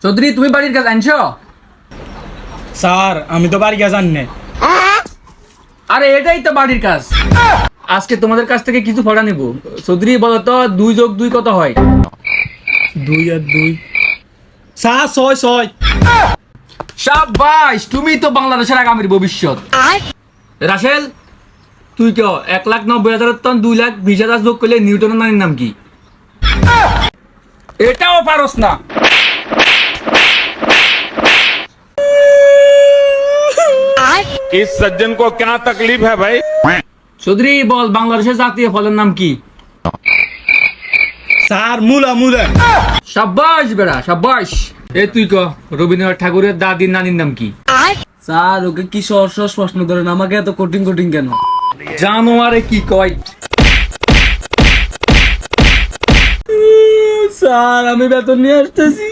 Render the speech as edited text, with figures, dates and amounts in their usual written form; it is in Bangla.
চৌধুরী তুমি বাড়ির কাজ আনছো? স্যার আমি তো বাড়ি গিয়ে জানি না। আরে এটাই তো বাড়ির কাজ। আজকে তোমাদের কাছ থেকে কিছু পড়া নেব। চৌধুরী বলো তো 2+2 কত হয়? 2 আর 2 স্যার 6 শাবাশ, তুমি তো বাংলাদেশের আগামীর ভবিষ্যৎ। রাসেল, তুই কেউ 1,90,000 টন 2,20,000 যোগ করলে নিউটনের মানের নাম কি? এটাও পারস না। इस सज्जन को क्या तकलीफ है भाई? চৌধুরী বল বাংলাদেশের জাতীয় ফলের নাম কি? স্যার মুলা মুলা। সাব্বাস বেড়া সাব্বাস। তুই ক রবীন্দ্রনাথ ঠাকুরের দাদির নানির নাম কি? স্যার ওকে কি সহজ সহজ প্রশ্ন করেন, আমাকে এত কঠিন কঠিন কেন? জানোয়ারে কি কয়? স্যার আমি বেতন নিয়ে আসতেছি।